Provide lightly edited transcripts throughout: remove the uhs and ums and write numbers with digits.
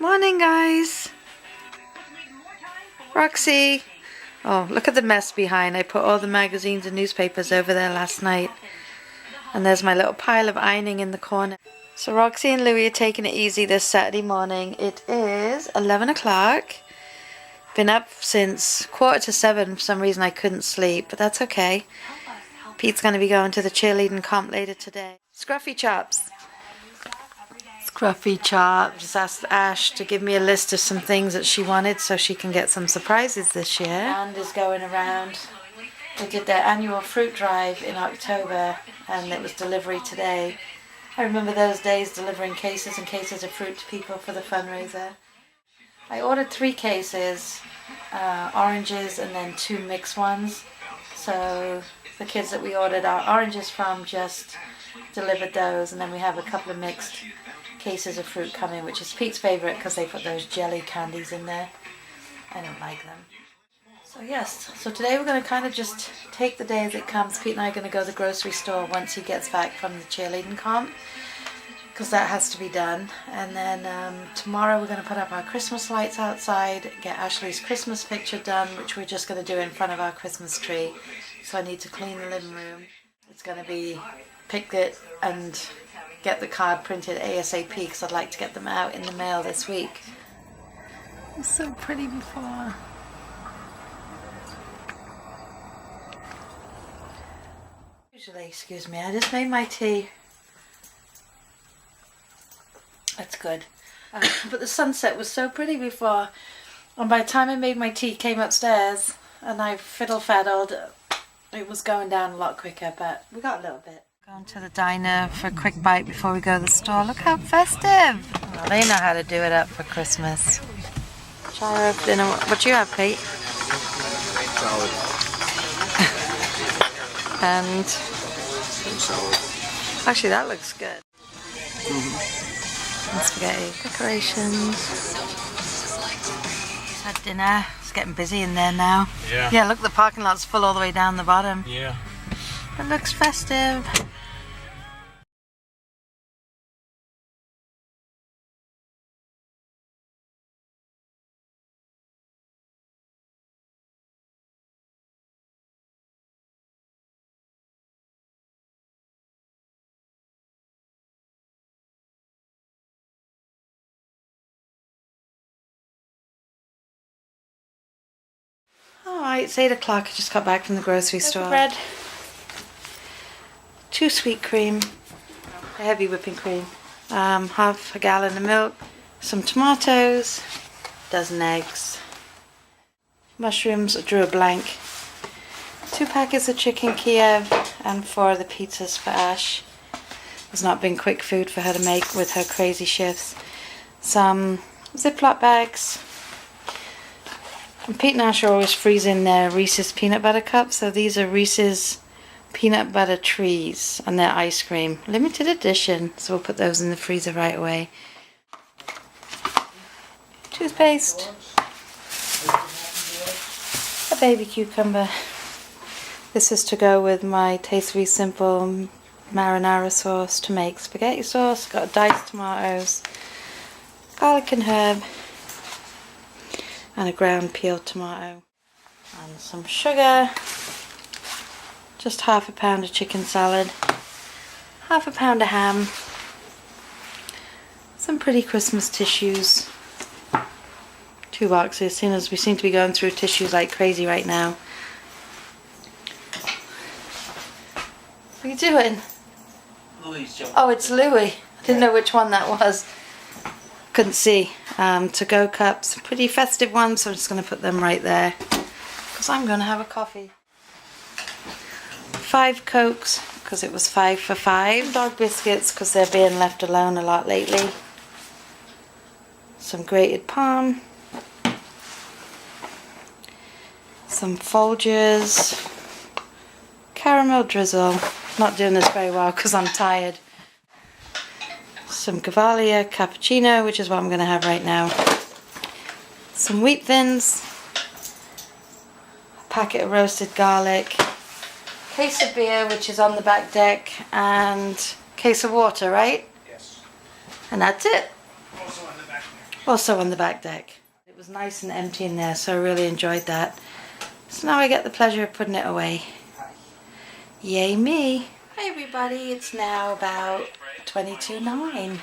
Morning, guys. Roxy. Oh, look at the mess behind. I put all the magazines and newspapers over there last night. And there's my little pile of ironing in the corner. So Roxy and Louie are taking it easy this Saturday morning. It is 11 o'clock. Been up since 6:45. For some reason I couldn't sleep, but that's okay. Pete's going to be going to the cheerleading comp later today. Scruffy Chops. Scruffy Chops. Just asked Ash to give me a list of some things that she wanted so she can get some surprises this year. And is going around. They did their annual fruit drive in October and it was delivery today. I remember those days delivering cases and cases of fruit to people for the fundraiser. I ordered 3 cases, oranges and then 2 mixed ones. So the kids that we ordered our oranges from just delivered those, and then we have a couple of mixed cases of fruit coming, which is Pete's favourite because they put those jelly candies in there. I don't like them. So yes, so today we're going to kind of just take the day as it comes. Pete and I are going to go to the grocery store once he gets back from the cheerleading comp, because that has to be done. And then tomorrow we're going to put up our Christmas lights outside, get Ashley's Christmas picture done, which we're just going to do in front of our Christmas tree. So I need to clean the living room. It's going to be pick it and get the card printed ASAP because I'd like to get them out in the mail this week. It was so pretty before. Usually, excuse me, I just made my tea. That's good. But the sunset was so pretty before, and by the time I made my tea, came upstairs and I fiddle-faddled, it was going down a lot quicker, but we got a little bit. Going to the diner for a quick bite before we go to the store. Look how festive! Well, they know how to do it up for Christmas. Gyro for dinner. What do you have, Pete? Salad. And salad. Actually, that looks good. And spaghetti decorations. Had dinner. It's getting busy in there now. Yeah. Yeah, look, the parking lot's full all the way down the bottom. Yeah. It looks festive. Alright, it's 8 o'clock. I just got back from the grocery store. Bread. 2 sweet cream. A heavy whipping cream. Half a gallon of milk. Some tomatoes. A dozen eggs. Mushrooms. I drew a blank. 2 packets of chicken Kiev. And 4 of the pizzas for Ash. It's not been quick food for her to make with her crazy shifts. Some Ziploc bags. And Pete and Ash are always freezing their Reese's peanut butter cups. So these are Reese's peanut butter trees and their ice cream. Limited edition. So we'll put those in the freezer right away. Toothpaste. A baby cucumber. This is to go with my Taste Simple marinara sauce to make spaghetti sauce. Got diced tomatoes, garlic and herb, and a ground peeled tomato, and some sugar, just half a pound of chicken salad, half a pound of ham, some pretty Christmas tissues, 2 boxes, seeing as we seem to be going through tissues like crazy right now. What are you doing? Oh, it's Louie. I didn't know which one that was. Couldn't see. To-go cups, pretty festive ones, so I'm just going to put them right there because I'm going to have a coffee. 5 Cokes because it was 5 for 5. Dog biscuits because they're being left alone a lot lately. Some grated palm. Some Folgers. Caramel drizzle. Not doing this very well because I'm tired. Some Cavalia cappuccino, which is what I'm going to have right now. Some wheat thins. A packet of roasted garlic. Case of beer, which is on the back deck, and case of water, right? Yes. And that's it. Also on the back Also on the back deck. It was nice and empty in there, so I really enjoyed that. So now I get the pleasure of putting it away. Yay me! Hi everybody, it's now about 22:09.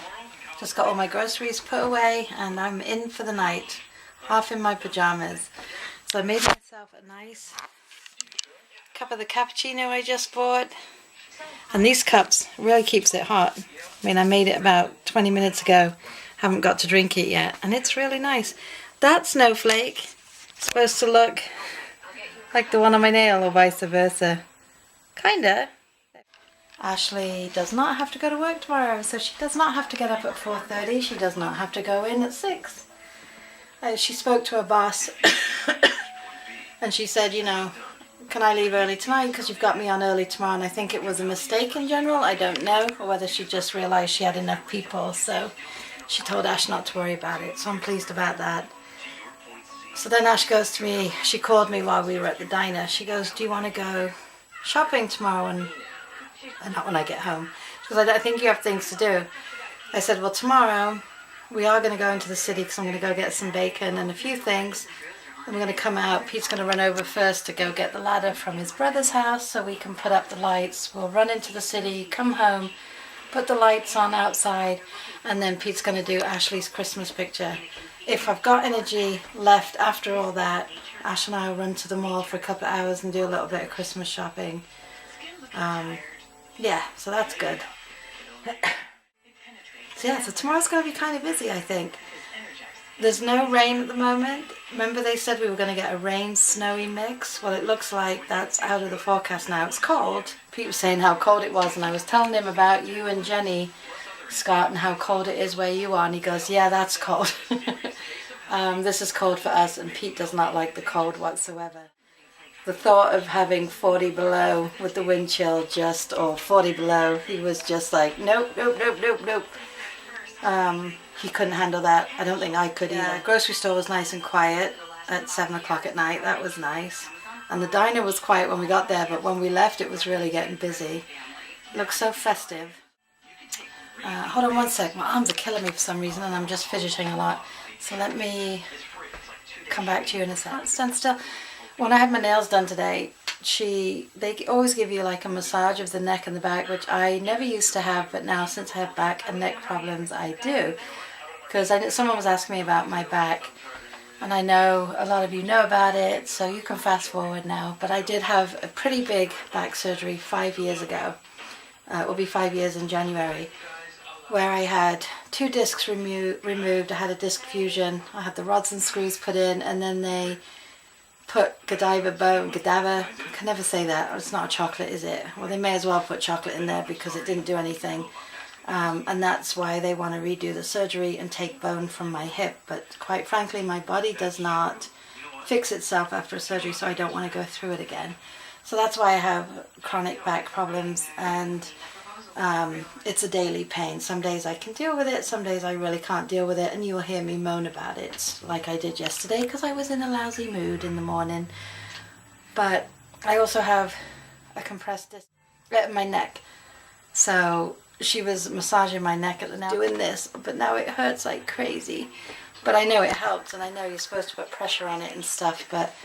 Just got all my groceries put away and I'm in for the night. Half in my pajamas. So I made myself a nice cup of the cappuccino I just bought. And these cups really keeps it hot. I mean, I made it about 20 minutes ago. Haven't got to drink it yet. And it's really nice. That snowflake is supposed to look like the one on my nail or vice versa. Kinda. Ashley does not have to go to work tomorrow, so she does not have to get up at 4:30. She does not have to go in at 6. She spoke to her boss and she said, you know, can I leave early tonight because you've got me on early tomorrow? And I think it was a mistake in general. I don't know, or whether she just realised she had enough people. So she told Ash not to worry about it. So I'm pleased about that. So then Ash goes to me. She called me while we were at the diner. She goes, do you want to go shopping tomorrow? And not when I get home. Because I think you have things to do. I said, well, tomorrow we are going to go into the city because I'm going to go get some bacon and a few things. I'm going to come out. Pete's going to run over first to go get the ladder from his brother's house so we can put up the lights. We'll run into the city, come home, put the lights on outside, and then Pete's going to do Ashley's Christmas picture. If I've got energy left after all that, Ash and I will run to the mall for a couple of hours and do a little bit of Christmas shopping. Yeah, so that's good. So tomorrow's going to be kind of busy, I think. There's no rain at the moment. Remember they said we were going to get a rain-snowy mix? Well, it looks like that's out of the forecast now. It's cold. Pete was saying how cold it was, and I was telling him about you and Jenny, Scott, and how cold it is where you are, and he goes, yeah, that's cold. This is cold for us, and Pete does not like the cold whatsoever. The thought of having 40 below with the wind chill or 40 below, he was just like, nope, nope, nope, nope, nope. He couldn't handle that. I don't think I could either. Grocery store was nice and quiet at 7 o'clock at night. That was nice. And the diner was quiet when we got there, but when we left it was really getting busy. It looks so festive. Hold on one sec. My arms are killing me for some reason and I'm just fidgeting a lot. So let me come back to you in a sec. Stand still. When I had my nails done today, they always give you like a massage of the neck and the back, which I never used to have, but now since I have back and neck problems, I do. Because someone was asking me about my back, and I know a lot of you know about it, so you can fast forward now. But I did have a pretty big back surgery 5 years ago. It will be 5 years in January, where I had 2 discs removed. I had a disc fusion. I had the rods and screws put in, and then they put Godiva, I can never say that. It's not a chocolate, is it? Well, they may as well put chocolate in there because it didn't do anything. And that's why they want to redo the surgery and take bone from my hip. But quite frankly, my body does not fix itself after a surgery, so I don't want to go through it again. So that's why I have chronic back problems, and it's a daily pain. Some days I can deal with it, some days I really can't deal with it, and you'll hear me moan about it like I did yesterday because I was in a lousy mood in the morning. But I also have a compressed disc in my neck, so she was massaging my neck at the now doing this, but now it hurts like crazy. But I know it helps, and I know you're supposed to put pressure on it and stuff, but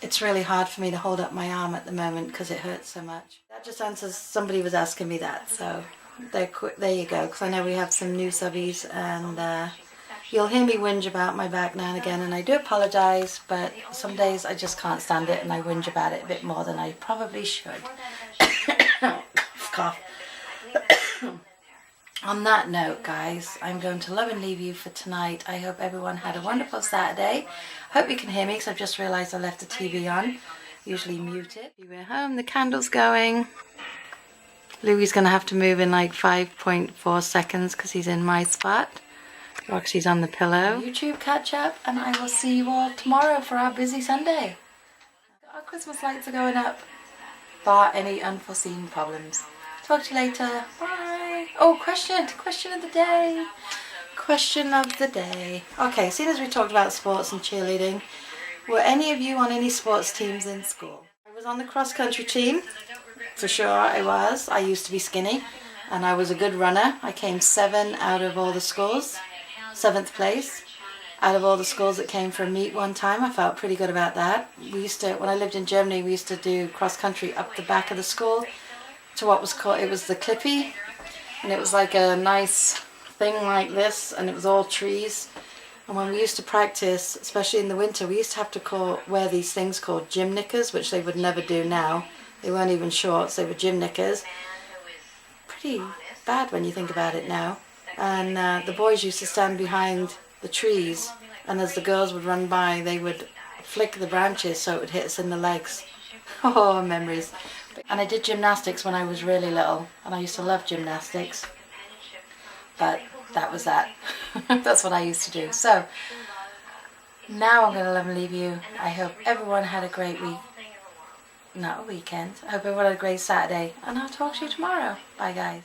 it's really hard for me to hold up my arm at the moment because it hurts so much. That just answers, somebody was asking me that, so there you go, because I know we have some new subbies, and you'll hear me whinge about my back now and again, and I do apologise, but some days I just can't stand it and I whinge about it a bit more than I probably should. Cough. On that note, guys, I'm going to love and leave you for tonight. I hope everyone had a wonderful Saturday. Hope you can hear me because I've just realised I left the TV on. Usually mute it. We're home, the candle's going. Louie's going to have to move in like 5.4 seconds because he's in my spot. Roxy's on the pillow. YouTube catch up, and I will see you all tomorrow for our busy Sunday. Our Christmas lights are going up, bar any unforeseen problems. Talk to you later. Bye. Oh, question of the day. Question of the day. Okay, seeing as we talked about sports and cheerleading, were any of you on any sports teams in school? I was on the cross-country team. For sure I was. I used to be skinny, and I was a good runner. I came 7 out of all the schools. 7th place out of all the schools that came for a meet one time. I felt pretty good about that. We used to, when I lived in Germany, we used to do cross country up the back of the school to what was called, it was the Clippy, and it was like a nice thing like this, and it was all trees. And when we used to practice, especially in the winter, we used to have to wear these things called gym knickers, which they would never do now. They weren't even shorts, they were gym knickers. Pretty bad when you think about it now. And the boys used to stand behind the trees, and as the girls would run by, they would flick the branches so it would hit us in the legs. Oh, memories. And I did gymnastics when I was really little, and I used to love gymnastics. But that was that. That's what I used to do. So now I'm going to love and leave you. I hope everyone had a great week. Not a weekend. I hope everyone had a great Saturday. And I'll talk to you tomorrow. Bye, guys.